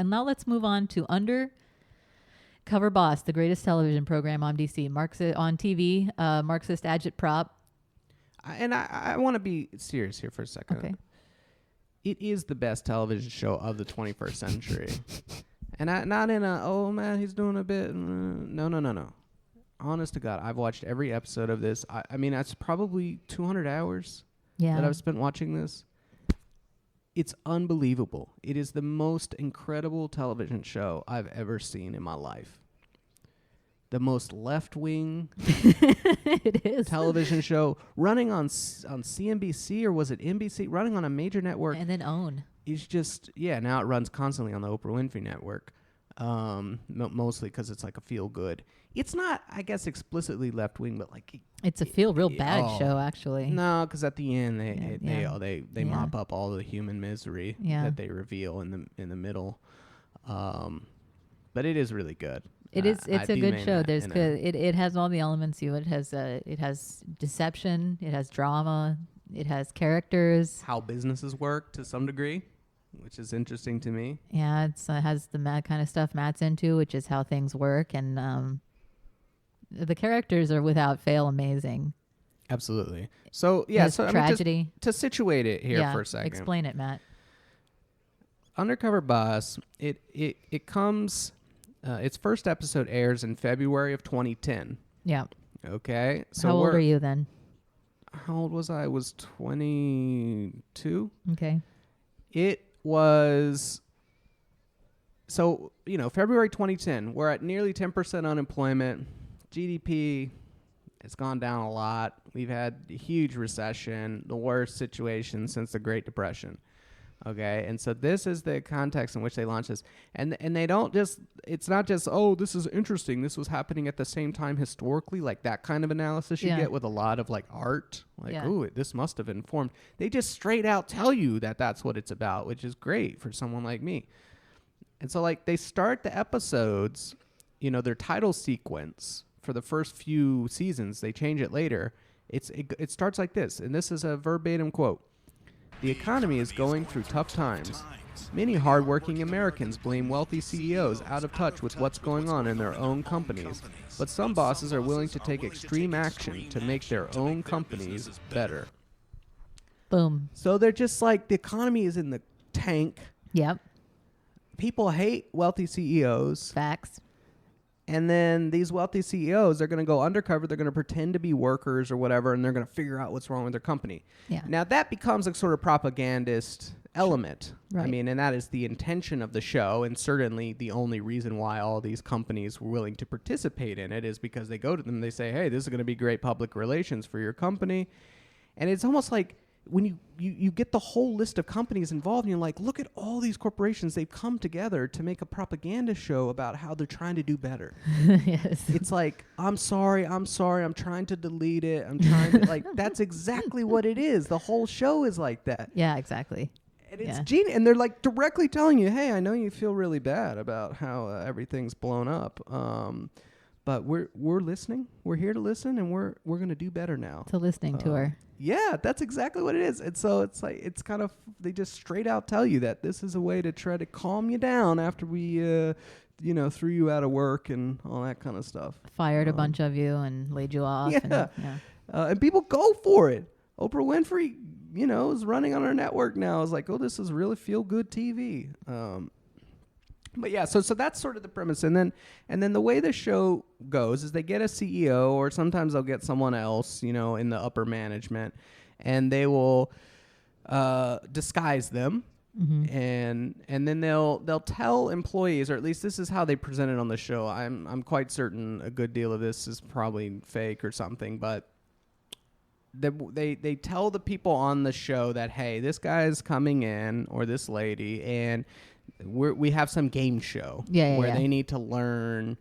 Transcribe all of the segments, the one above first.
And now let's move on to Undercover Boss, the greatest television program on DC. On TV, Marxist agitprop. And I want to be serious here for a second. Okay. It is the best television show of the 21st century. And not in a, oh, man, he's doing a bit. No. Honest to God, I've watched every episode of this. I mean, that's probably 200 hours that I've spent watching this. It's unbelievable. It is the most incredible television show I've ever seen in my life. The most left-wing it is television show running on CNBC, or was it NBC? Running on a major network. And then OWN. It's just, now it runs constantly on the Oprah Winfrey Network, mostly because it's like a feel-good. It's not, I guess, explicitly left-wing, but like... It's a real bad show, actually. No, because at the end, they mop up all the human misery that they reveal in the middle. But it is really good. It's a good show. There's good. It has all the elements it has. It has deception. It has drama. It has characters. How businesses work to some degree, which is interesting to me. Yeah, it has the kind of stuff Matt's into, which is how things work, and the characters are without fail amazing. Absolutely. So tragedy. I mean, to situate it here for a second. Explain it, Matt. Undercover Boss. It comes. Its first episode airs in February of 2010. Yeah. Okay. So how old are you then? How old was I? I was 22. Okay. It was... So, February 2010, we're at nearly 10% unemployment. GDP has gone down a lot. We've had a huge recession, the worst situation since the Great Depression. Okay, and so this is the context in which they launch this. And they don't just, it's not just, oh, this is interesting, this was happening at the same time historically, like that kind of analysis you get with a lot of like art, like, ooh, this must have informed. They just straight out tell you that that's what it's about, which is great for someone like me. And so like they start the episodes, their title sequence for the first few seasons, they change it later. It starts like this, and this is a verbatim quote. The economy is going through tough times. Many hardworking Americans blame wealthy CEOs out of touch with what's going on in their own companies, but some bosses are willing to take extreme action to make their own companies better. Boom. So they're just like, the economy is in the tank. Yep. People hate wealthy CEOs. Facts. And then these wealthy CEOs, they're going to go undercover. They're going to pretend to be workers or whatever, and they're going to figure out what's wrong with their company. Yeah. Now, that becomes a sort of propagandist element. Right. I mean, and that is the intention of the show, and certainly the only reason why all these companies were willing to participate in it is because they go to them and they say, hey, this is going to be great public relations for your company. And it's almost like when you get the whole list of companies involved, and you're like, look at all these corporations. They've come together to make a propaganda show about how they're trying to do better. Yes. It's like, I'm sorry, I'm trying to delete it. I'm trying to, like, that's exactly what it is. The whole show is like that. Yeah, exactly. And it's genius. And they're like directly telling you, hey, I know you feel really bad about how everything's blown up. But we're listening. We're here to listen, and we're going to do better now. It's a listening tour. Yeah, that's exactly what it is. And so it's like, it's kind of, they just straight out tell you that this is a way to try to calm you down after we, threw you out of work and all that kind of stuff. Fired a bunch of you and laid you off. Yeah. And people go for it. Oprah Winfrey, is running on our network now. It's like, oh, this is really feel-good TV. But yeah, so that's sort of the premise. And then the way the show goes is they get a CEO, or sometimes they'll get someone else, in the upper management, and they will disguise them. Mm-hmm. And then they'll tell employees, or at least this is how they present it on the show. I'm quite certain a good deal of this is probably fake or something, but they tell the people on the show that, hey, this guy's coming in, or this lady, and we have some game show where they need to learn,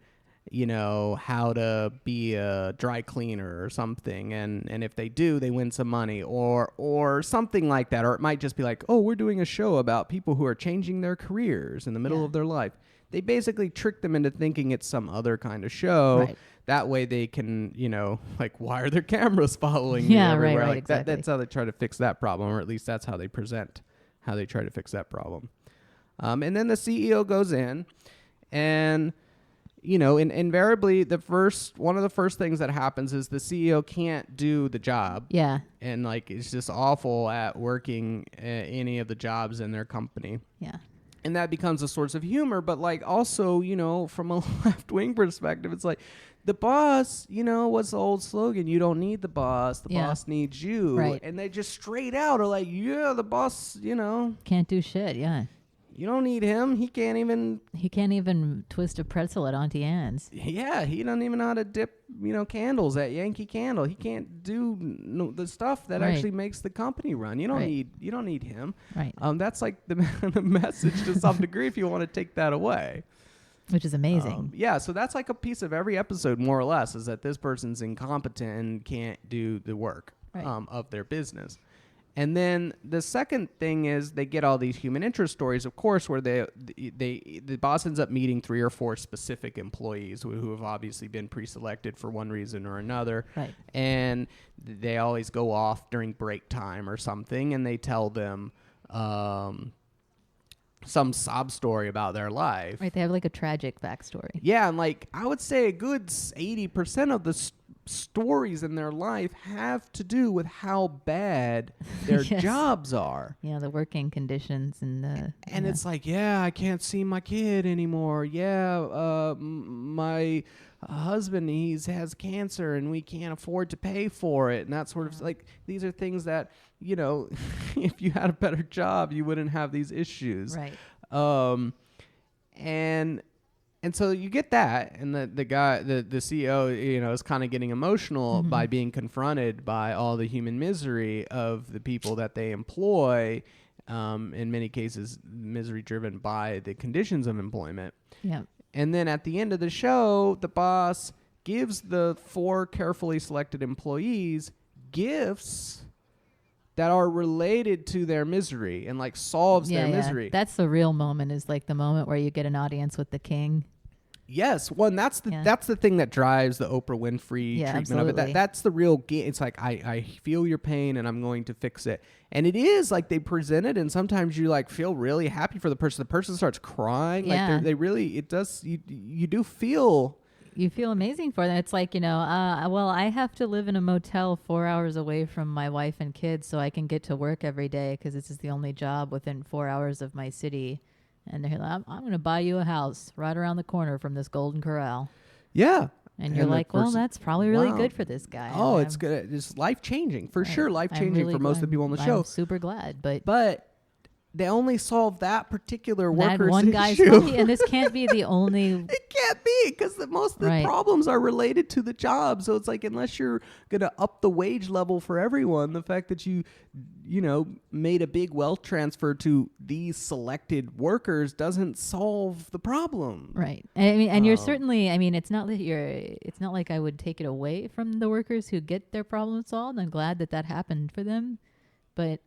how to be a dry cleaner or something. And if they do, they win some money or something like that. Or it might just be like, oh, we're doing a show about people who are changing their careers in the middle of their life. They basically trick them into thinking it's some other kind of show. Right. That way they can, why are their cameras following me everywhere? Right, exactly. That's how they try to fix that problem, or at least that's how they present how they try to fix that problem. And then the CEO goes in, and invariably one of the first things that happens is the CEO can't do the job. Yeah. And it's just awful at working any of the jobs in their company. Yeah. And that becomes a source of humor, but also, from a left-wing perspective, it's like the boss, what's the old slogan? You don't need the boss. The boss needs you. Right. And they just straight out are like, yeah, the boss, can't do shit. Yeah. You don't need him. He can't even twist a pretzel at Auntie Anne's. Yeah, he doesn't even know how to dip, candles at Yankee Candle. He can't do the stuff that actually makes the company run. You don't need him. Right. That's like the message to some degree if you want to take that away. Which is amazing. So that's like a piece of every episode, more or less, is that this person's incompetent and can't do the work of their business. And then the second thing is they get all these human interest stories, of course, where the boss ends up meeting 3 or 4 specific employees who have obviously been pre-selected for one reason or another. Right. And they always go off during break time or something, and they tell them some sob story about their life. Right. They have a tragic backstory. Yeah, and I would say a good 80% of the stories in their life have to do with how bad their jobs are. Yeah, the working conditions and it's I can't see my kid anymore. My husband has cancer and we can't afford to pay for it, and that sort of these are things that if you had a better job you wouldn't have these issues. Right. And so you get that, and the guy, the CEO, is kind of getting emotional by being confronted by all the human misery of the people that they employ, in many cases misery driven by the conditions of employment. Yeah. And then at the end of the show, the boss gives the 4 carefully selected employees gifts that are related to their misery and solves their misery. That's the real moment, is the moment where you get an audience with the king. Yes, well, and that's the thing that drives the Oprah Winfrey treatment absolutely. of it. That's the real game. It's I feel your pain and I'm going to fix it. And it is they present it, and sometimes you feel really happy for the person. The person starts crying. Yeah. They really, it does. You do feel. You feel amazing for them. It's well, I have to live in a motel 4 hours away from my wife and kids so I can get to work every day because this is the only job within 4 hours of my city. And they're like, I'm going to buy you a house right around the corner from this Golden Corral. Yeah. And you're like, well, that's probably really good for this guy. Oh, it's good. It's life-changing. For sure, life-changing really for most of the people on the show. I'm super glad. But they only solve that particular worker's that one guy's issue. Funny, and this can't be the only. It can't be, because most of the problems are related to the job. So it's unless you're going to up the wage level for everyone, the fact that you made a big wealth transfer to these selected workers doesn't solve the problem. Right. And you're certainly. It's not that It's not like I would take it away from the workers who get their problem solved. I'm glad that happened for them, but.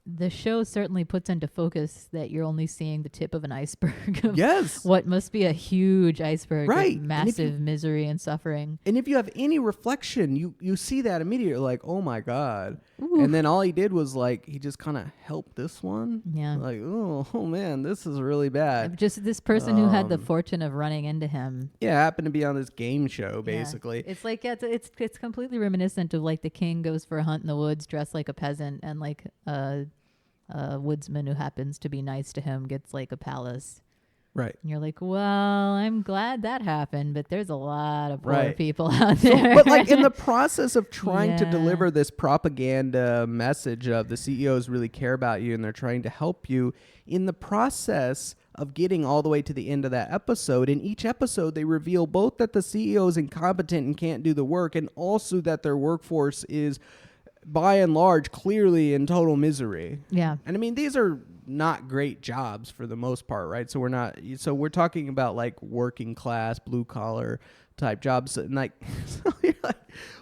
The show certainly puts into focus that you're only seeing the tip of an iceberg of what must be a huge iceberg of massive misery and suffering. And if you have any reflection, you see that immediately, like, oh my God. Ooh. And then all he did was he just kind of helped this one. Yeah. Oh man, this is really bad. Just this person who had the fortune of running into him. Yeah, happened to be on this game show, basically. It's it's completely reminiscent of the king goes for a hunt in the woods dressed like a peasant, and a woodsman who happens to be nice to him gets a palace. Right. And you're like, well, I'm glad that happened, but there's a lot of poor people out there. But in the process of trying to deliver this propaganda message of the CEOs really care about you and they're trying to help you, in the process of getting all the way to the end of that episode, in each episode they reveal both that the CEO is incompetent and can't do the work, and also that their workforce is by and large clearly in total misery. Yeah. And these are not great jobs for the most part, right? So we're talking about working class, blue collar type jobs, and so you're like,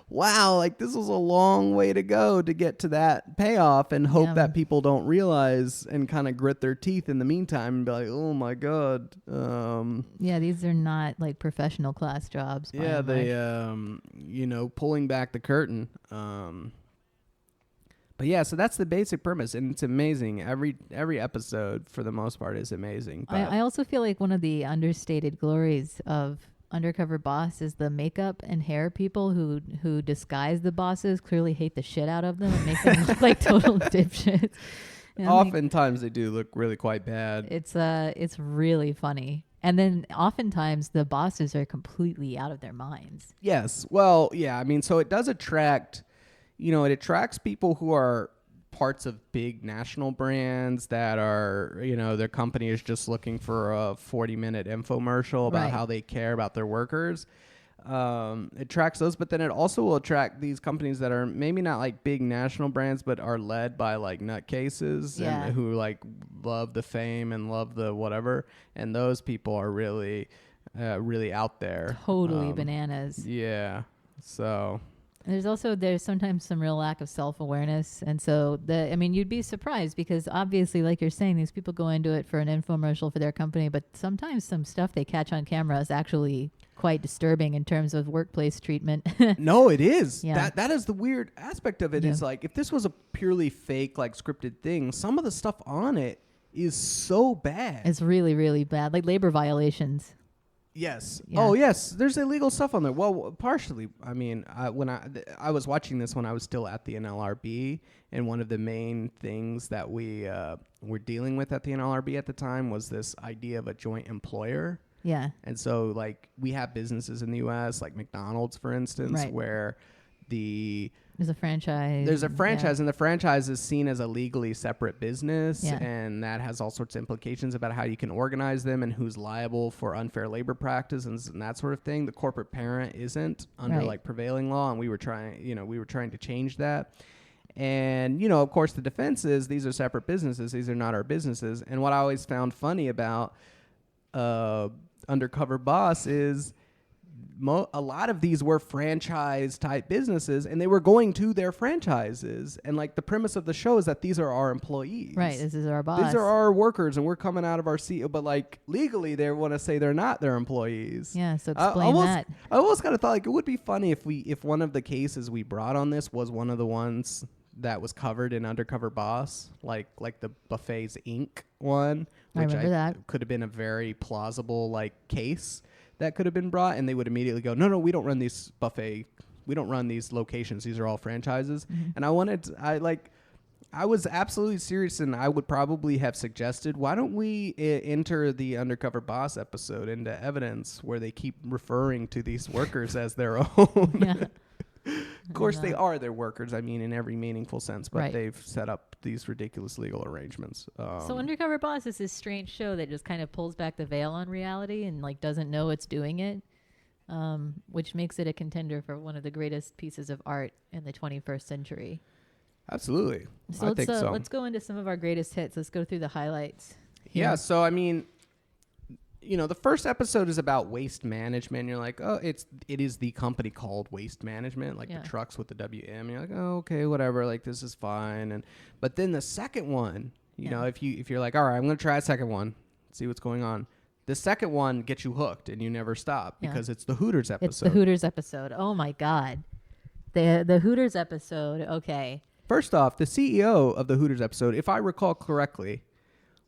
wow, this was a long way to go to get to that payoff, and hope that people don't realize and kind of grit their teeth in the meantime and be like, oh my God. These are not professional class jobs. Yeah, they pulling back the curtain. But yeah, so that's the basic premise, and it's amazing. Every episode, for the most part, is amazing. But I also feel like one of the understated glories of Undercover Boss is the makeup and hair people who disguise the bosses clearly hate the shit out of them and make them look like total dipshits. And oftentimes they do look really quite bad. It's really funny. And then oftentimes the bosses are completely out of their minds. Yes. Well, yeah, I mean, so it does attract, it attracts people who are parts of big national brands that are, their company is just looking for a 40-minute infomercial about how they care about their workers. It attracts those, but then it also will attract these companies that are maybe not like big national brands, but are led by like nutcases and who like love the fame and love the whatever. And those people are really, really out there. Totally bananas. Yeah. So there's sometimes some real lack of self-awareness. And so you'd be surprised because obviously, like you're saying, these people go into it for an infomercial for their company, but sometimes some stuff they catch on camera is actually quite disturbing in terms of workplace treatment. No, it is. Yeah. That is the weird aspect of it. Is like, if this was a purely fake, like scripted thing, some of the stuff on it is so bad. It's really, really bad. Like labor violations. Yes. Yeah. Oh, yes. There's illegal stuff on there. Well, partially. I mean, when I was watching this when I was still at the NLRB, and one of the main things that we were dealing with at the NLRB at the time was this idea of a joint employer. Yeah. And so, like, we have businesses in the U.S., like McDonald's, for instance, where there's a franchise. There's a franchise, and the franchise is seen as a legally separate business, and that has all sorts of implications about how you can organize them and who's liable for unfair labor practices and that sort of thing. The corporate parent isn't under like prevailing law, and we were trying to change that. And, of course, the defense is these are separate businesses. These are not our businesses. And what I always found funny about Undercover Boss is a lot of these were franchise type businesses, and they were going to their franchises. And like the premise of the show is that these are our employees. Right. This is our boss. These are our workers, and we're coming out of our seat. But like legally, they want to say they're not their employees. Yeah. So explain that. I almost kind of thought like it would be funny if one of the cases we brought on this was one of the ones that was covered in Undercover Boss, like the Buffets Inc. one, which I remember that could have been a very plausible like case that could have been brought, and they would immediately go, no, we don't run these we don't run these locations. These are all franchises. Mm-hmm. And I was absolutely serious, and I would probably have suggested, why don't we enter the Undercover Boss episode into evidence where they keep referring to these workers as their own. Yeah. Of course, they are their workers, I mean, in every meaningful sense, but they've set up these ridiculous legal arrangements. So Undercover Boss is this strange show that just kind of pulls back the veil on reality and like doesn't know it's doing it, which makes it a contender for one of the greatest pieces of art in the 21st century. Absolutely. So let's go into some of our greatest hits. Let's go through the highlights. Yeah, so I mean, the first episode is about waste management. You're like, oh, it is the company called Waste Management, like the trucks with the WM. You're like, oh, okay, whatever, like this is fine. But then the second one, if you're like, all right, I'm gonna try a second one, see what's going on. The second one gets you hooked, and you never stop because it's the Hooters episode. It's the Hooters episode. Oh my God, the Hooters episode. Okay. First off, the CEO of the Hooters episode, if I recall correctly,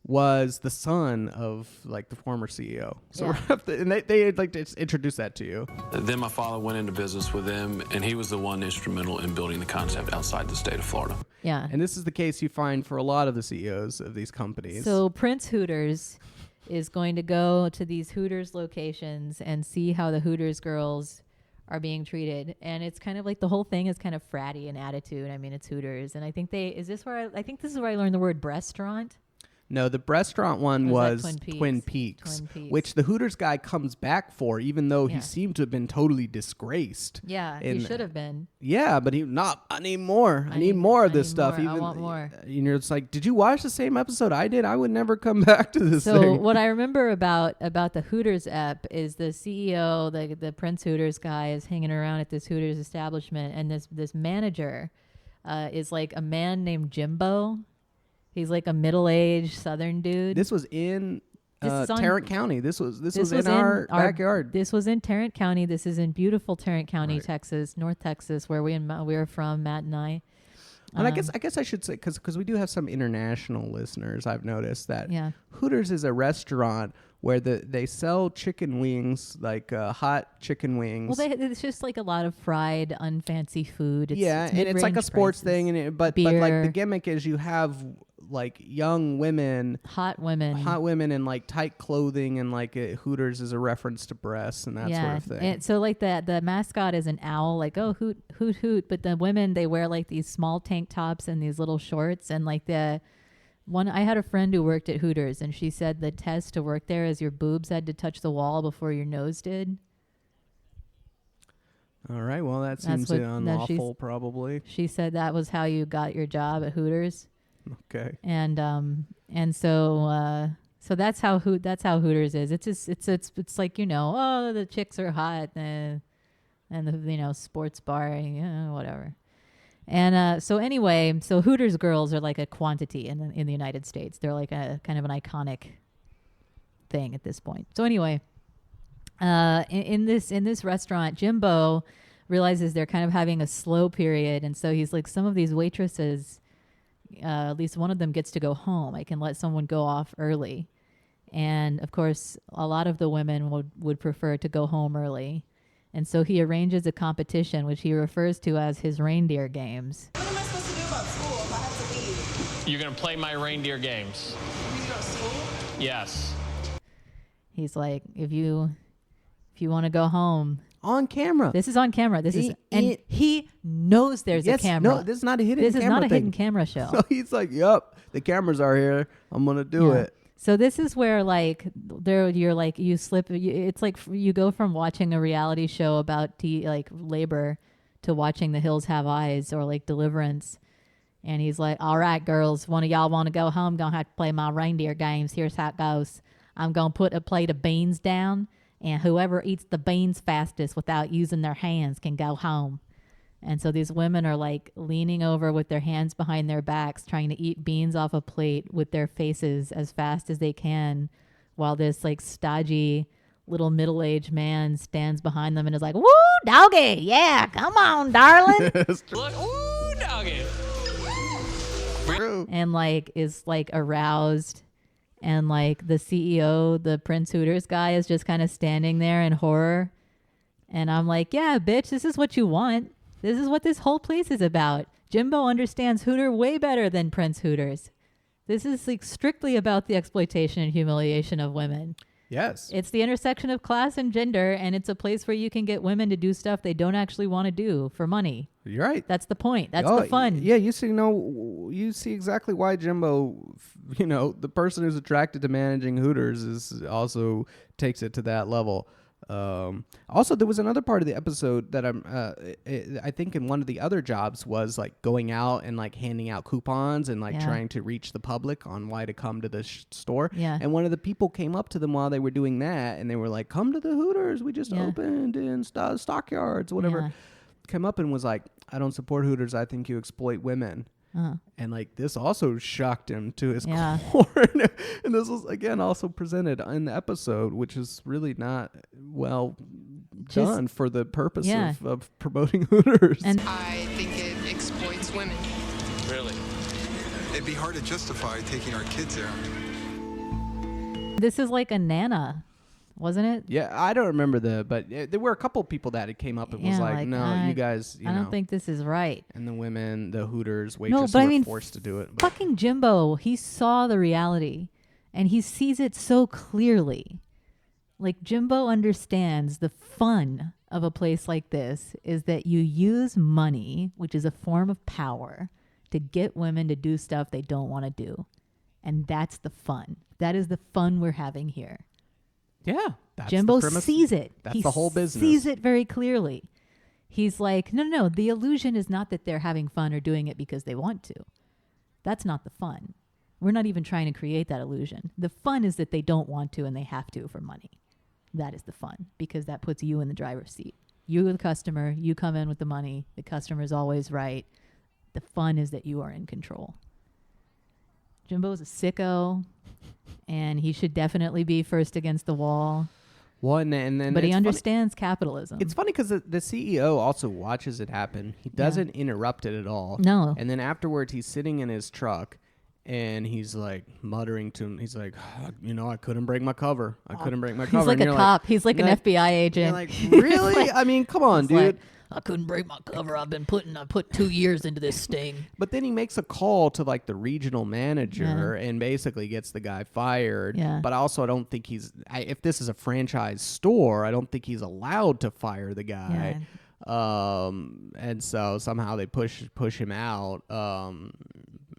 was the son of like the former CEO. So and they'd like to introduce that to you. Then my father went into business with them, and he was the one instrumental in building the concept outside the state of Florida. Yeah. And this is the case you find for a lot of the CEOs of these companies. So Prince Hooters is going to go to these Hooters locations and see how the Hooters girls are being treated. And it's kind of like the whole thing is kind of fratty in attitude. I mean, it's Hooters. And I think I think this is where I learned the word restaurant. No, the restaurant one was Twin Peaks, which the Hooters guy comes back for, even though he seemed to have been totally disgraced. Yeah, he should have been. Yeah, but I need more. I need more of this stuff. I want more. It's like, did you watch the same episode I did? I would never come back to this thing. So what I remember about the Hooters ep is the CEO, the Prince Hooters guy, is hanging around at this Hooters establishment, and this manager is like a man named Jimbo. He's like a middle-aged Southern dude. This was in Tarrant County. This was in our backyard. This was in Tarrant County. This is in beautiful Tarrant County, Texas, North Texas, where we are from, Matt and I. And I guess I should say, because we do have some international listeners, I've noticed that Hooters is a restaurant where they sell chicken wings, like hot chicken wings. Well, it's just like a lot of fried, unfancy food. It's and it's like a sports thing, but like the gimmick is you have like young women, hot women in like tight clothing, and like Hooters is a reference to breasts and that sort of thing. And so like the mascot is an owl, like hoot hoot hoot, but the women, they wear like these small tank tops and these little shorts, and like I had a friend who worked at Hooters, and she said the test to work there is your boobs had to touch the wall before your nose did. All right, well that seems unlawful, probably. She said that was how you got your job at Hooters. Okay. And so that's how Hooters is. It's just it's like, the chicks are hot and the sports bar, whatever. And so Hooters girls are like a quantity in the United States. They're like a kind of an iconic thing at this point. So anyway, in this restaurant, Jimbo realizes they're kind of having a slow period, and so he's like, some of these waitresses, at least one of them gets to go home. I can let someone go off early. And of course, a lot of the women would prefer to go home early. And so he arranges a competition, which he refers to as his reindeer games. What am I supposed to do about school if I have to leave? You're going to play my reindeer games. You go to school? Yes. He's like, if you want to go home. On camera. This is on camera. And he knows there's a camera. No, this is not a hidden camera. This is not a hidden camera show. So he's like, yep, the cameras are here. I'm going to do it. So this is where you slip. It's like you go from watching a reality show about labor to watching The Hills Have Eyes or like Deliverance. And he's like, all right, girls, one of y'all want to go home? Going to have to play my reindeer games. Here's how it goes. I'm going to put a plate of beans down, and whoever eats the beans fastest without using their hands can go home. And so these women are like leaning over with their hands behind their backs, trying to eat beans off a plate with their faces as fast as they can, while this like stodgy little middle-aged man stands behind them and is like, woo, doggy, yeah, come on, darling. Woo, doggy. And like is like aroused. And like the CEO, the Prince Hooters guy, is just kind of standing there in horror. And I'm like, yeah, bitch, this is what you want. This is what this whole place is about. Jimbo understands Hooter way better than Prince Hooters. This is like strictly about the exploitation and humiliation of women. Yes. It's the intersection of class and gender, and it's a place where you can get women to do stuff they don't actually want to do for money. You're right. That's the point. That's the fun. Yeah, you see exactly why Jimbo, the person who's attracted to managing Hooters is also takes it to that level. Also, there was another part of the episode that I think in one of the other jobs was like going out and like handing out coupons and like trying to reach the public on why to come to the store. Yeah. And one of the people came up to them while they were doing that, and they were like, "Come to the Hooters. We just opened in Stockyards, whatever." Yeah. Came up and was like, "I don't support Hooters. I think you exploit women." And like this also shocked him to his core. And this was again also presented in the episode, which is really not well done for the purpose of promoting Hooters. And I think it exploits women. Really? It'd be hard to justify taking our kids there. this is like a Nana, wasn't it? Yeah, I don't remember but there were a couple people that it came up and was like, no, you guys, I don't think this is right. And the women, the Hooters waitresses were forced to do it. Fucking Jimbo, he saw the reality, and he sees it so clearly. Like, Jimbo understands the fun of a place like this is that you use money, which is a form of power, to get women to do stuff they don't want to do. And that's the fun. That is the fun we're having here. Yeah. That's Jimbo the premise. sees it. That's the whole business. He sees it very clearly. He's like, no, the illusion is not that they're having fun or doing it because they want to. That's not the fun. We're not even trying to create that illusion. The fun is that they don't want to and they have to for money. That is the fun, because that puts you in the driver's seat. You're the customer. You come in with the money. The customer's always right. The fun is that you are in control. Jimbo's a sicko, and he should definitely be first against the wall. Well, and then but he understands capitalism. It's funny because the CEO also watches it happen. He doesn't interrupt it at all. No. And then afterwards, he's sitting in his truck, and he's like muttering to him. He's like, I couldn't break my cover. I couldn't break my cover. He's like a cop. He's like an FBI agent. You're like, really? like, I mean, come on, dude. Like, I couldn't break my cover. I put 2 years into this sting. But then he makes a call to like the regional manager and basically gets the guy fired. Yeah. But also, I don't think if this is a franchise store, I don't think he's allowed to fire the guy. Yeah. And so somehow they push him out. But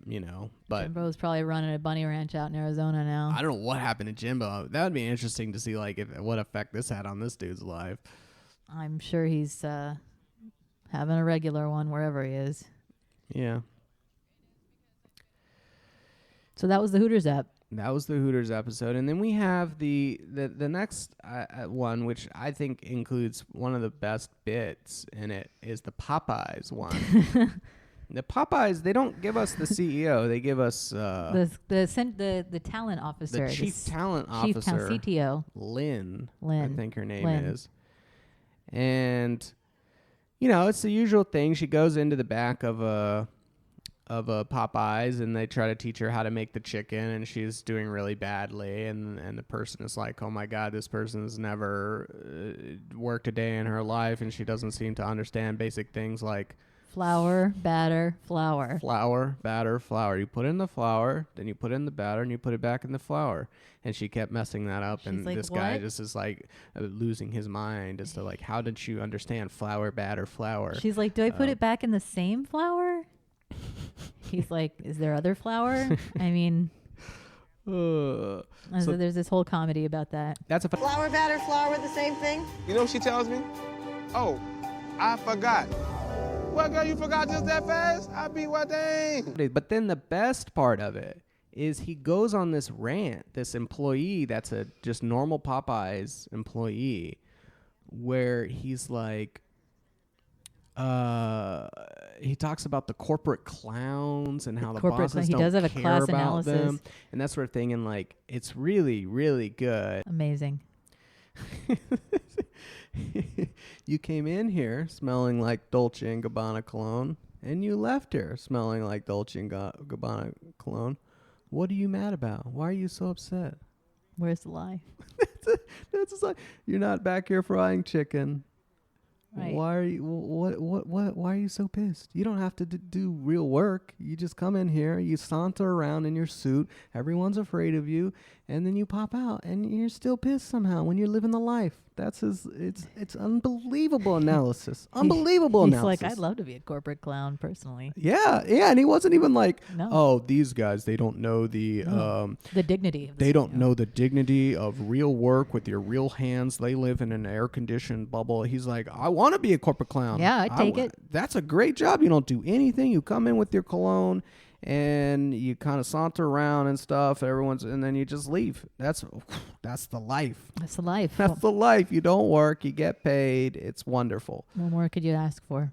Jimbo's probably running a bunny ranch out in Arizona now. I don't know what happened to Jimbo. That would be interesting to see like what effect this had on this dude's life. I'm sure he's having a regular one wherever he is. Yeah. So that was the Hooters app. That was the Hooters episode. And then we have the next one, which I think includes one of the best bits in it, is the Popeyes one. The Popeyes, they don't give us the CEO. They give us the talent officer. The chief talent officer. CTO. Lynn, I think her name is. And, it's the usual thing. She goes into the back of a Popeyes, and they try to teach her how to make the chicken, and she's doing really badly. And the person is like, oh, my God, this person's never worked a day in her life, and she doesn't seem to understand basic things like flour, batter, flour. Flour, batter, flour. You put in the flour, then you put in the batter, and you put it back in the flour. And she kept messing that up. She's and like, this guy just is like losing his mind as to like, how did you understand flour, batter, flour? She's like, do I put it back in the same flour? He's like, is there other flour? I mean, so there's this whole comedy about that. That's a flour, batter, flour, the same thing? You know what she tells me? Oh, I forgot. What, girl, you forgot just that fast? I be what dang. But then the best part of it is he goes on this rant, this employee that's a just normal Popeyes employee, where he's like, he talks about the corporate clowns and how the bosses don't care about analysis. Them and that sort of thing. And like, it's really, really good. Amazing. You came in here smelling like Dolce & Gabbana cologne, and you left here smelling like Dolce & Gabbana cologne. What are you mad about? Why are you so upset? Where's the lie? That's just like, you're not back here frying chicken. Right. Why are you? Why are you so pissed? You don't have to do real work. You just come in here, you saunter around in your suit. Everyone's afraid of you, and then you pop out, and you're still pissed somehow when you're living the life. That's it's unbelievable analysis. Unbelievable analysis. He's like, I'd love to be a corporate clown personally. Yeah, and he wasn't even like, oh, these guys, they don't know the dignity. They don't know the dignity of real work with your real hands. They live in an air-conditioned bubble. He's like, I want to be a corporate clown. Yeah, I'd take it. That's a great job. You don't do anything. You come in with your cologne, and you kind of saunter around and stuff. And then you just leave. That's the life. That's the life. That's the life. You don't work. You get paid. It's wonderful. What more could you ask for?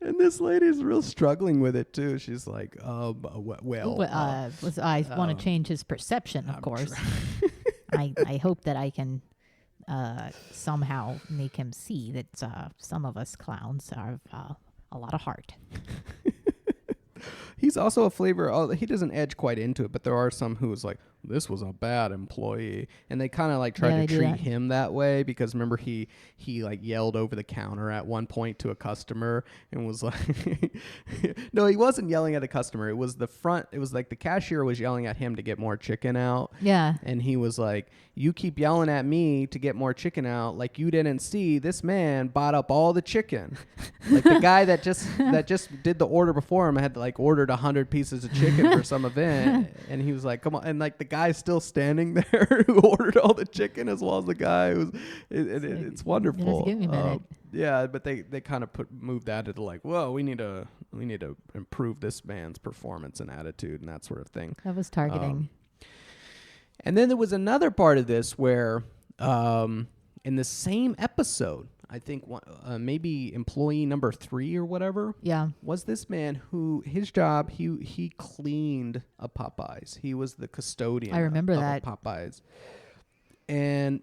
And this lady's real struggling with it too. She's like, I want to change his perception, of course. I hope that I can somehow make him see that some of us clowns have a lot of heart. He's also a flavor. He doesn't edge quite into it, but there are some who's like, this was a bad employee, and they kind of like tried to treat him that way because remember he like yelled over the counter at one point to a customer and was like, no, he wasn't yelling at a customer. It was the front. It was like the cashier was yelling at him to get more chicken out. Yeah, and he was like, you keep yelling at me to get more chicken out, like you didn't see this man bought up all the chicken. Like the guy that just did the order before him had like ordered 100 pieces of chicken for some event, and he was like, come on, and like the guy's still standing there who ordered all the chicken as well as the guy who's it's wonderful. Yeah, but they kind of moved that into like, whoa, we need to improve this man's performance and attitude and that sort of thing. That was targeting. And then there was another part of this where in the same episode, I think maybe employee number 3 or whatever. Yeah, was this man who his job he cleaned a Popeyes. He was the custodian. I remember of that Popeyes, and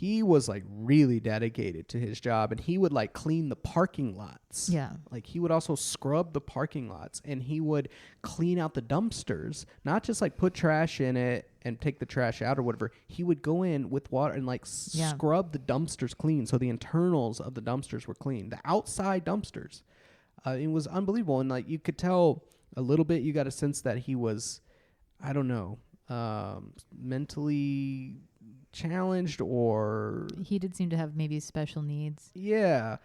he was like really dedicated to his job, and he would like clean the parking lots. Yeah. Like he would also scrub the parking lots, and he would clean out the dumpsters, not just like put trash in it and take the trash out or whatever. He would go in with water and like scrub the dumpsters clean. So the internals of the dumpsters were clean, the outside dumpsters. It was unbelievable. And like you could tell a little bit, you got a sense that he was, I don't know, mentally challenged, or he did seem to have maybe special needs. Yeah.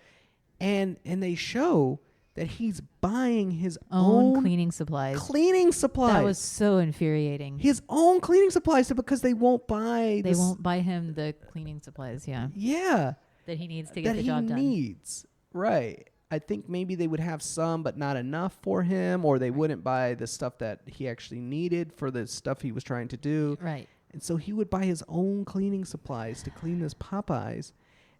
And they show that he's buying his own cleaning supplies. That was so infuriating. His own cleaning supplies, because they won't buy won't buy him the cleaning supplies, Yeah. That he needs to get the job done. Right. I think maybe they would have some, but not enough for him, or they wouldn't buy the stuff that he actually needed for the stuff he was trying to do. Right. And so he would buy his own cleaning supplies to clean this Popeyes.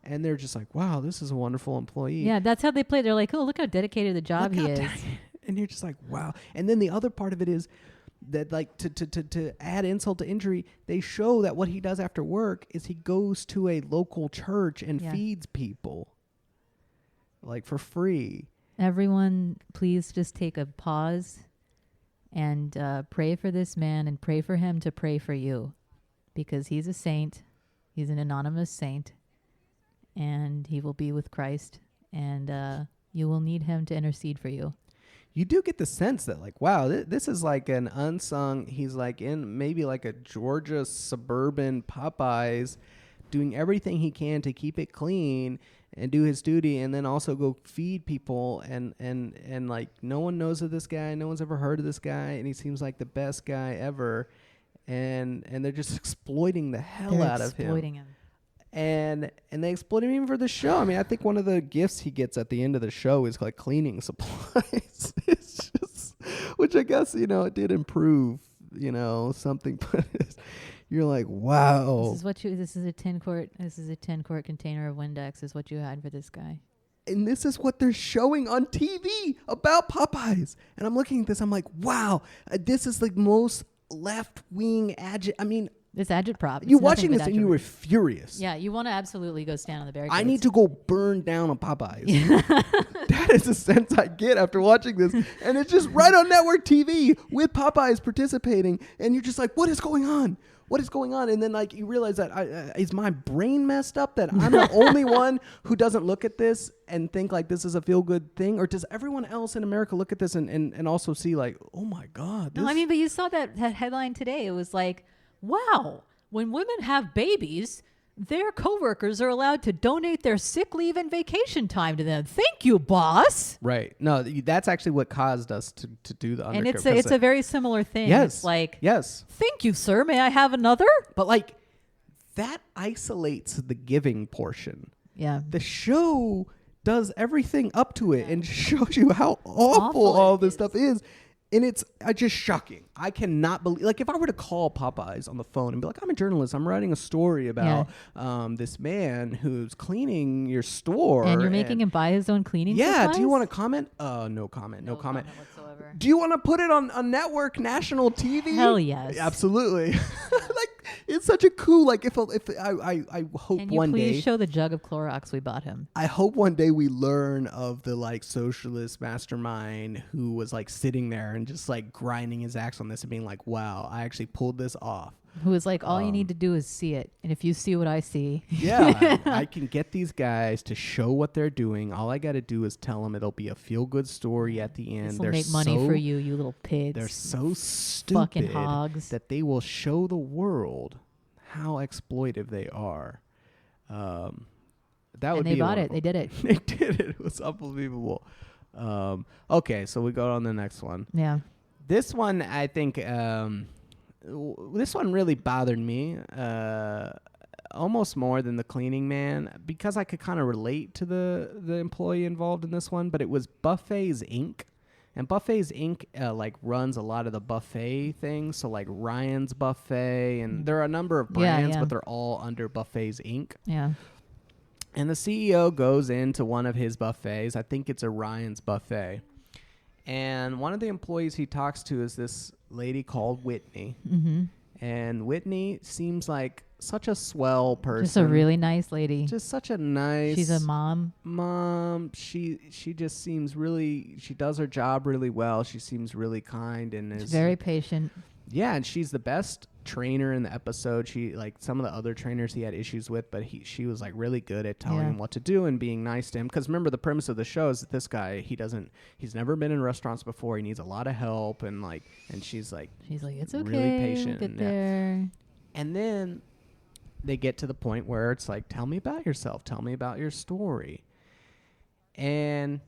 And they're just like, wow, this is a wonderful employee. Yeah, that's how they play. They're like, oh, look how dedicated the job he is. And you're just like, wow. And then the other part of it is that, like, to add insult to injury, they show that what he does after work is he goes to a local church and feeds people, like, for free. Everyone, please just take a pause and pray for this man and pray for him to pray for you, because he's a saint. He's an anonymous saint, and he will be with Christ, and you will need him to intercede for you. You do get the sense that, like, wow, this is like an unsung, he's like in maybe like a Georgia suburban Popeyes, doing everything he can to keep it clean and do his duty, and then also go feed people, and like no one knows of this guy, no one's ever heard of this guy, and he seems like the best guy ever, and they're just exploiting the hell out of him. Exploiting him. And they exploit him even for the show. I mean, I think one of the gifts he gets at the end of the show is like cleaning supplies. It's just, which I guess, it did improve, something, but you're like, wow. This is a 10-quart container of Windex is what you had for this guy. And this is what they're showing on TV about Popeyes. And I'm looking at this, I'm like, wow, this is the most left-wing it's agitprop. You're watching this and you were furious. Yeah, you want to absolutely go stand on the barricades. I need to go burn down a Popeyes. That is the sense I get after watching this. And it's just right on network TV with Popeyes participating. And you're just like, what is going on? What is going on? And then like you realize that is my brain messed up, that I'm the only one who doesn't look at this and think like this is a feel-good thing? Or does everyone else in America look at this and also see like, oh my God. No, but you saw that headline today. It was like, wow, when women have babies, their coworkers are allowed to donate their sick leave and vacation time to them. Thank you, boss. Right. No, that's actually what caused us to do the Undercover. And it's a very similar thing. Yes. It's like, yes. Thank you, sir. May I have another? But like, that isolates the giving portion. Yeah. The show does everything up to it and shows you how awful all this stuff is. And it's just shocking. I cannot believe, like, if I were to call Popeyes on the phone and be like, I'm a journalist, I'm writing a story about this man who's cleaning your store. And you're making him buy his own cleaning supplies? Do you want to comment? No comment. No comment whatsoever. Do you want to put it on network national TV? Hell yes. Absolutely. Like, it's such a coup. Like, if I hope Can you one day. Please show the jug of Clorox we bought him. I hope one day we learn of the like socialist mastermind who was like sitting there and just like grinding his axe on this and being like, wow, I actually pulled this off. Who was like, all you need to do is see it. And if you see what I see. Yeah, I can get these guys to show what they're doing. All I got to do is tell them it'll be a feel-good story at the end. This will make money for you, you little pigs. They're so stupid fucking hogs. that they will show the world how exploitive they are. That would be. And they bought it. They did it. They did it. It was unbelievable. Okay, so we go on the next one. Yeah. This one, I think, this one really bothered me almost more than the cleaning man, because I could kind of relate to the employee involved in this one, but it was Buffets Inc. And Buffets Inc. Like runs a lot of the buffet things, so like Ryan's Buffet, and there are a number of brands, but they're all under Buffets Inc. Yeah. And the CEO goes into one of his buffets. I think it's a Ryan's Buffet. And one of the employees he talks to is this lady called Whitney. Mm-hmm. And Whitney seems like such a swell person. Just a really nice lady. Just such a nice. She's a mom. She just seems really. She does her job really well. She seems really kind and is very patient. Yeah, and she's the best trainer in the episode. She like some of the other trainers he had issues with, but she was like really good at telling him what to do and being nice to him. Because remember, the premise of the show is that this guy he's never been in restaurants before. He needs a lot of help and she's like it's okay, really patient. We'll get there. And then they get to the point where it's like, tell me about yourself, tell me about your story, and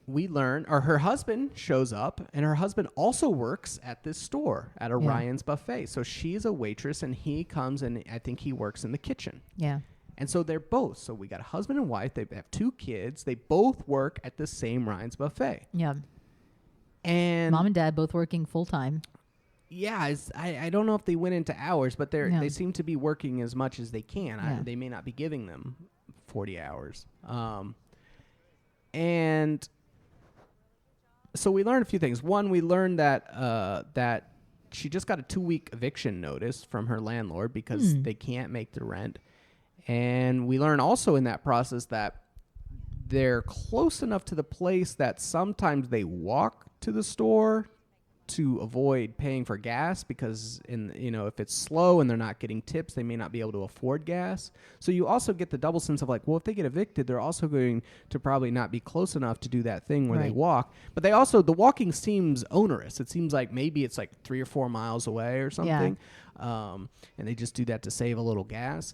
we learn, or her husband shows up, and her husband also works at this store at Orion's Buffet. So she's a waitress, and he comes, and I think he works in the kitchen. Yeah. And so they're both. So we got a husband and wife. They have 2 kids. They both work at the same Ryan's Buffet. Yeah. And mom and dad both working full time. Yeah, I don't know if they went into hours, but they seem to be working as much as they can. They may not be giving them 40 hours. And so we learned a few things. One, we learned that she just got a 2-week eviction notice from her landlord because they can't make the rent. And we learned also in that process that they're close enough to the place that sometimes they walk to the store to avoid paying for gas, because if it's slow and they're not getting tips, they may not be able to afford gas. So you also get the double sense of like, well, if they get evicted, they're also going to probably not be close enough to do that thing where they walk. But the walking seems onerous. It seems like maybe it's like 3 or 4 miles away or something. And they just do that to save a little gas.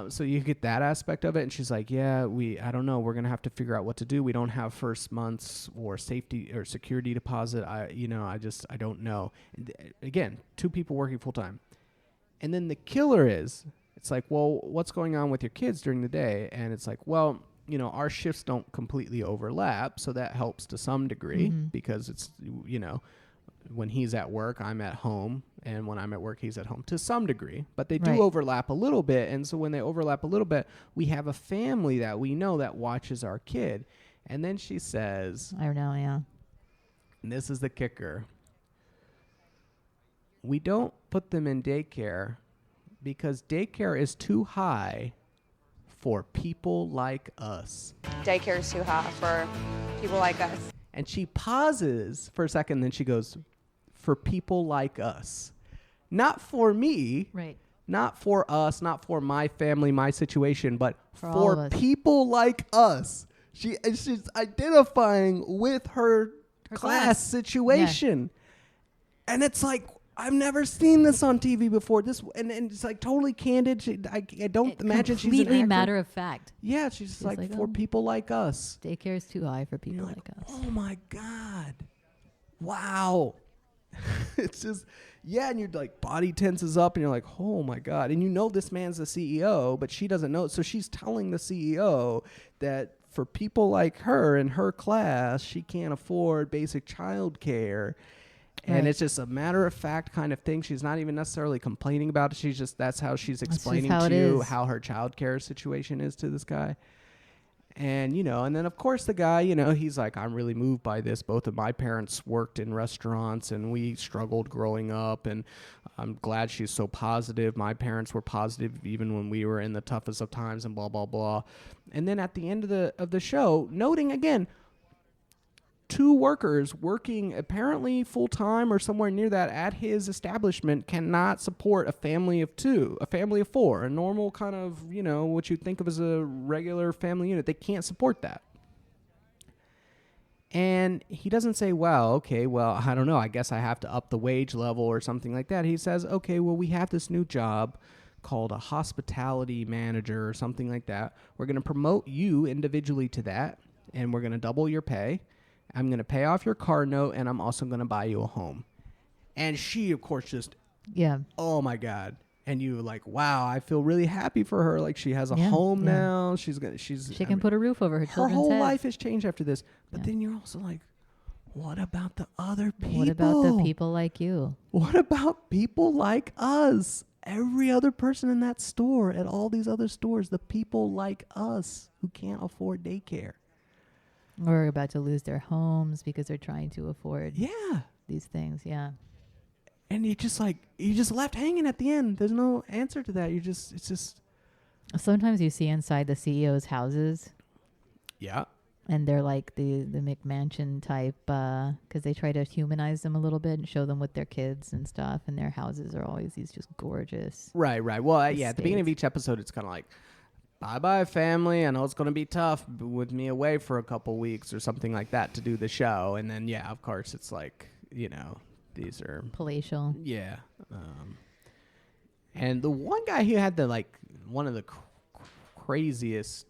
So you get that aspect of it. And she's like, I don't know. We're going to have to figure out what to do. We don't have first months or safety or security deposit. I don't know. And again, 2 people working full time. And then the killer it's like, well, what's going on with your kids during the day? And it's like, well, our shifts don't completely overlap. So that helps to some degree because it's, when he's at work, I'm at home. And when I'm at work, he's at home to some degree. But they do overlap a little bit. And so when they overlap a little bit, we have a family that we know that watches our kid. And then she says, I know, yeah. And this is the kicker. We don't put them in daycare because daycare is too high for people like us. Daycare is too high for people like us. And she pauses for a second, then she goes, for people like us. Not for me. Right. Not for us, not for my family, my situation, but for people like us. She's identifying with her class situation. Yeah. And it's like, I've never seen this on TV before. And it's like totally candid. I don't imagine she's an actor. Completely matter of fact. Yeah, she's like for people like us. Daycare is too high for people like us. Oh my God. Wow. It's just, and you're like, body tenses up and you're like, oh my God. And this man's the CEO, but she doesn't know. So she's telling the CEO that for people like her in her class, she can't afford basic child care. And it's just a matter of fact kind of thing. She's not even necessarily complaining about it. That's how she's explaining to you how her child care situation is to this guy. And, and then of course the guy, he's like, I'm really moved by this. Both of my parents worked in restaurants and we struggled growing up. And I'm glad she's so positive. My parents were positive even when we were in the toughest of times and blah, blah, blah. And then at the end of the show, noting again, 2 workers working apparently full-time or somewhere near that at his establishment cannot support a family of 2, a family of 4, a normal kind of, what you'd think of as a regular family unit. They can't support that. And he doesn't say, I don't know, I guess I have to up the wage level or something like that. He says, okay, well, we have this new job called a hospitality manager or something like that. We're going to promote you individually to that, and we're going to double your pay. I'm going to pay off your car note, and I'm also going to buy you a home. And she, of course, just, oh, my God. And you like, wow, I feel really happy for her. Like, she has a home now. She can put a roof over her children's whole head. life has changed after this. But then you're also like, what about the other people? What about the people like you? What about people like us? Every other person in that store, at all these other stores, the people like us who can't afford daycare. Or about to lose their homes because they're trying to afford these things. Yeah. And you just left hanging at the end. There's no answer to that. It's just. Sometimes you see inside the CEO's houses. Yeah. And they're like the McMansion type, because they try to humanize them a little bit and show them with their kids and stuff. And their houses are always these just gorgeous. Right. Well, at the beginning of each episode, it's kind of like, bye-bye, family. I know it's going to be tough with me away for a couple weeks or something like that to do the show. And then, yeah, of course, it's like, these are... palatial. Yeah. And the one guy who had one of the craziest...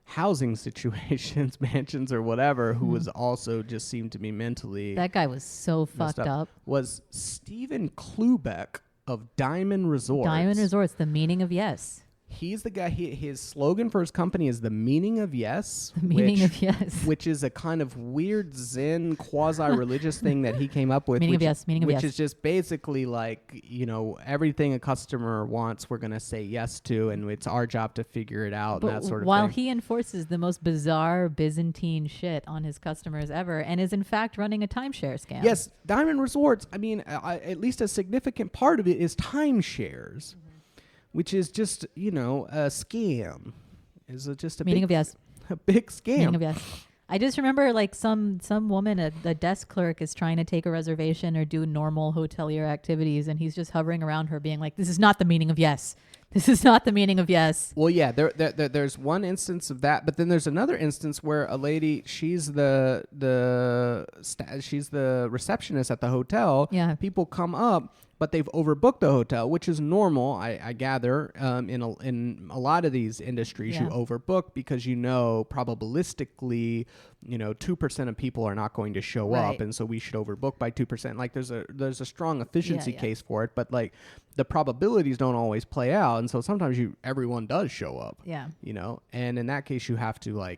housing situations, mansions or whatever, who was also just seemed to be mentally... That guy was so fucked up. Was Stephen Klubeck of Diamond Resorts. Diamond Resorts, the meaning of yes. He's the guy, his slogan for his company is the meaning of yes. The meaning of yes. Which is a kind of weird Zen quasi-religious thing that he came up with. Meaning of yes. Which is just basically like, everything a customer wants, we're going to say yes to, and it's our job to figure it out, and that sort of thing. While he enforces the most bizarre Byzantine shit on his customers ever, and is in fact running a timeshare scam. Yes, Diamond Resorts, at least a significant part of it is timeshares. Which is just, a scam. Is it just a meaning of yes? A big scam. Meaning of yes. I just remember some woman, a desk clerk, is trying to take a reservation or do normal hotelier activities, and he's just hovering around her, being like, "This is not the meaning of yes. This is not the meaning of yes." Well, yeah, there's one instance of that, but then there's another instance where a lady, she's the receptionist at the hotel. Yeah. People come up, but they've overbooked the hotel, which is normal, I gather, in a lot of these industries. Yeah. You overbook because probabilistically, 2% of people are not going to show up, and so we should overbook by 2%. Like there's a strong efficiency case for it, but like the probabilities don't always play out, and so sometimes everyone does show up. Yeah. And in that case, you have to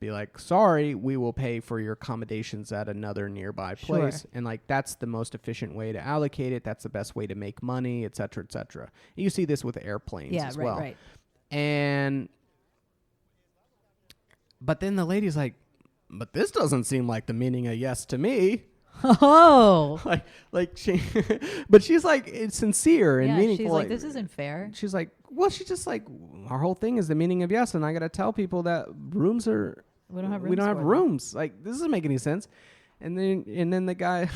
be like, sorry, we will pay for your accommodations at another nearby place. Sure. And that's the most efficient way to allocate it. That's the best way to make money, et cetera, et cetera. You see this with airplanes as well. Right. But then the lady's like, but this doesn't seem like the meaning of yes to me. Oh. But she's like, it's sincere and meaningful. She's like, this isn't fair. She's like, well, she's just like, our whole thing is the meaning of yes, and I got to tell people that we don't have rooms. Like, this doesn't make any sense. And then the guy,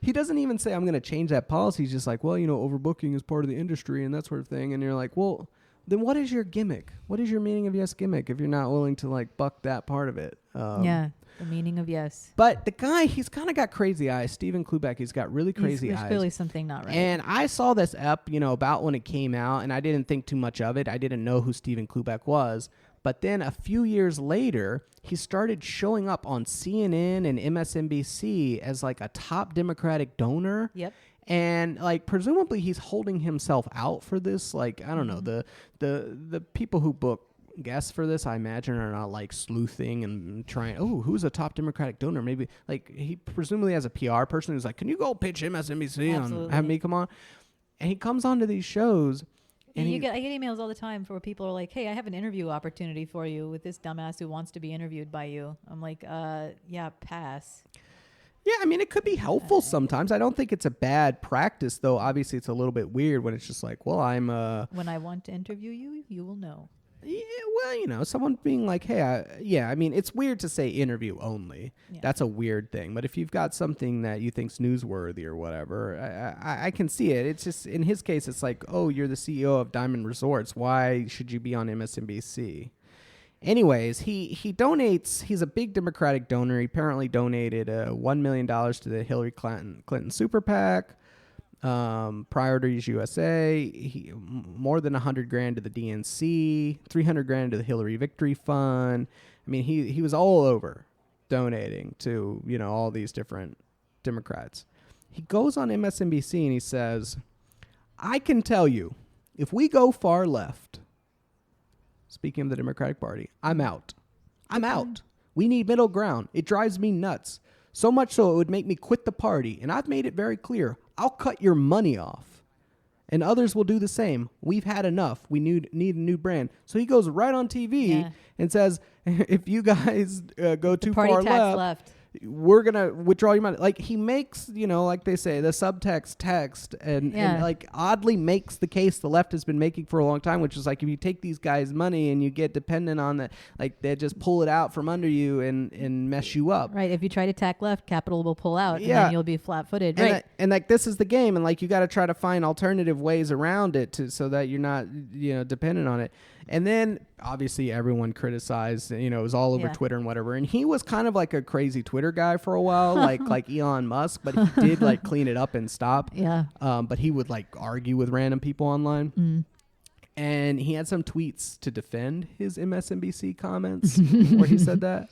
he doesn't even say, I'm going to change that policy. He's just like, well, overbooking is part of the industry and that sort of thing. And you're like, well, then what is your gimmick? What is your meaning of yes gimmick if you're not willing to buck that part of it? The meaning of yes. But the guy, he's kind of got crazy eyes. Stephen Klubeck, he's got really crazy eyes. There's clearly something not right. And I saw this about when it came out, and I didn't think too much of it. I didn't know who Stephen Klubeck was. But then a few years later, he started showing up on CNN and MSNBC as a top Democratic donor. Yep. And presumably he's holding himself out for this. I don't know, the people who book guests for this, I imagine, are not sleuthing and trying, who's a top Democratic donor? Maybe he presumably has a PR person who's like, can you go pitch MSNBC and have me come on? And he comes onto these shows. And I get emails all the time where people are like, hey, I have an interview opportunity for you with this dumbass who wants to be interviewed by you. I'm like, yeah, pass. Yeah, it could be helpful sometimes. I don't think it's a bad practice, though. Obviously, it's a little bit weird when it's just like, well, when I want to interview you, you will know. Yeah, well, someone being like, hey, it's weird to say interview only. Yeah. That's a weird thing. But if you've got something that you think's newsworthy or whatever, I can see it. It's just, in his case, it's like, oh, you're the CEO of Diamond Resorts. Why should you be on MSNBC? Anyways, he donates. He's a big Democratic donor. He apparently donated $1 million to the Hillary Clinton super PAC. Priorities USA, more than $100,000 to the DNC, $300,000 to the Hillary Victory Fund. He was all over donating to, all these different Democrats. He goes on MSNBC and he says, I can tell you, if we go far left, speaking of the Democratic Party, I'm out. I'm out. We need middle ground. It drives me nuts. So much so it would make me quit the party. And I've made it very clear. I'll cut your money off. And others will do the same. We've had enough. We need a new brand. So he goes right on TV and says, if you guys go too far left, we're going to withdraw your money. Like, he makes, like they say, the subtext text and like oddly makes the case the left has been making for a long time, which is like, if you take these guys' money and you get dependent on that, like they just pull it out from under you and mess you up. Right. If you try to tack left, capital will pull out and then you'll be flat-footed. And right. And like, this is the game. And like, you got to try to find alternative ways around it so that you're not, dependent on it. And then obviously everyone criticized, it was all over Twitter and whatever. And he was kind of like a crazy Twitter guy for a while, like Elon Musk, but he did like clean it up and stop. Yeah. But he would like argue with random people online. Mm. And he had some tweets to defend his MSNBC comments where he said that.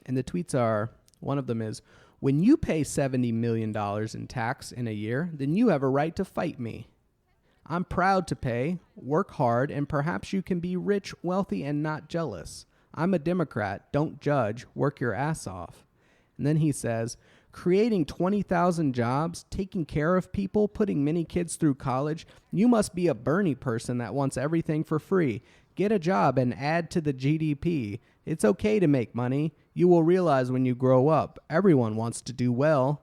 And the tweets are, one of them is, when you pay $70 million in tax in a year, then you have a right to fight me. I'm proud to pay, work hard, and perhaps you can be rich, wealthy, and not jealous. I'm a Democrat. Don't judge. Work your ass off. And then he says, creating 20,000 jobs, taking care of people, putting many kids through college, you must be a Bernie person that wants everything for free. Get a job and add to the GDP. It's okay to make money. You will realize when you grow up, everyone wants to do well.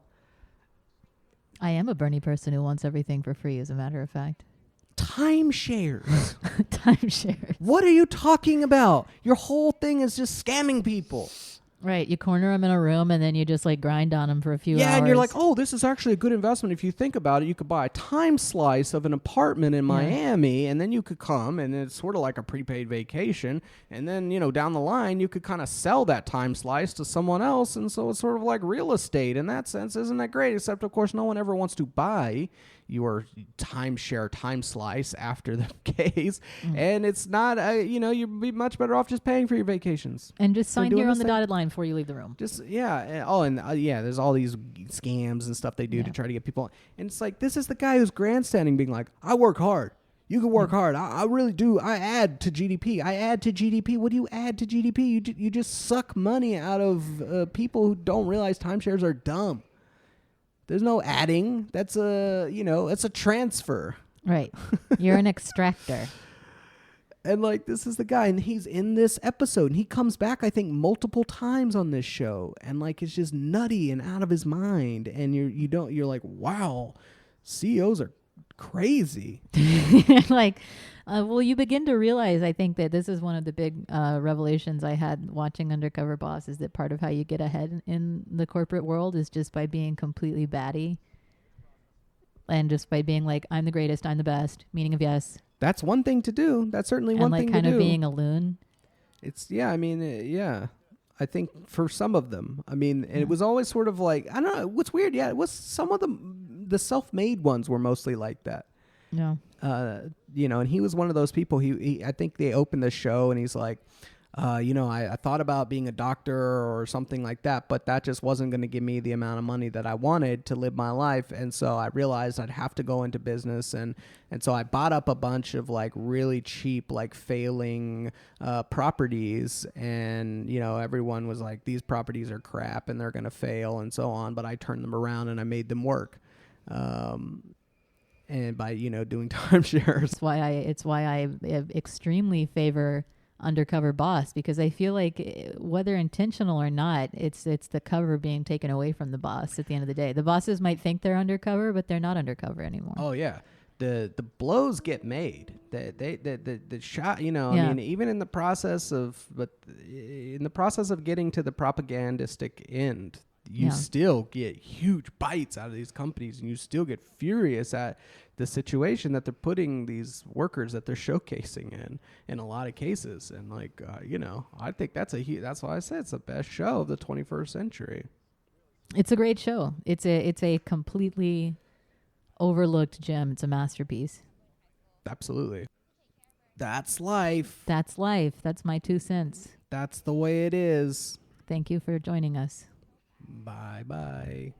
I am a Bernie person who wants everything for free, as a matter of fact. Timeshares. Timeshares. What are you talking about? Your whole thing is just scamming people. Right. You corner them in a room and then you just like grind on them for a few hours. Yeah, and you're like, oh, this is actually a good investment. If you think about it, you could buy a time slice of an apartment in Miami, and then you could come, and it's sort of like a prepaid vacation. And then, down the line, you could kind of sell that time slice to someone else. And so it's sort of like real estate in that sense. Isn't that great? Except, of course, no one ever wants to buy your timeshare time slice after the case. And it's not, you'd be much better off just paying for your vacations. And just sign here on the dotted line before you leave the room. Just, there's all these scams and stuff they do to try to get people. And it's like, this is the guy who's grandstanding being like, I work hard. You can work hard. I really do. I add to GDP. What do you add to GDP? You just suck money out of people who don't realize timeshares are dumb. There's no adding. That's it's a transfer. Right. You're an extractor. And like, this is the guy, and he's in this episode, and he comes back, I think, multiple times on this show, and like, it's just nutty and out of his mind. And you're like, wow, CEOs are crazy. Like, well, you begin to realize, I think, that this is one of the big revelations I had watching Undercover Boss, is that part of how you get ahead in the corporate world is just by being completely batty. And just by being like, I'm the greatest, I'm the best, meaning of yes. That's one thing to do. That's certainly one thing to do. And like kind of being a loon. It's, I think for some of them, it was always sort of like, I don't know, what's weird, it was some of the self-made ones were mostly like that. Yeah. And he was one of those people. He I think they opened the show and he's like, I thought about being a doctor or something like that, but that just wasn't going to give me the amount of money that I wanted to live my life. And so I realized I'd have to go into business. And so I bought up a bunch of like really cheap, like failing properties. And, everyone was like, these properties are crap and they're going to fail and so on. But I turned them around and I made them work. And by, doing timeshares. It's why I extremely favor Undercover Boss, because I feel like whether intentional or not, it's the cover being taken away from the boss at the end of the day. The bosses might think they're undercover, but they're not undercover anymore. Oh yeah. The blows get made. The shot, even in the process of getting to the propagandistic end, you still get huge bites out of these companies, and you still get furious at the situation that they're putting these workers that they're showcasing in a lot of cases. And like, I think that's why I say it's the best show of the 21st century. It's a great show. It's a completely overlooked gem. It's a masterpiece. Absolutely. That's life. That's life. That's my 2 cents. That's the way it is. Thank you for joining us. Bye-bye.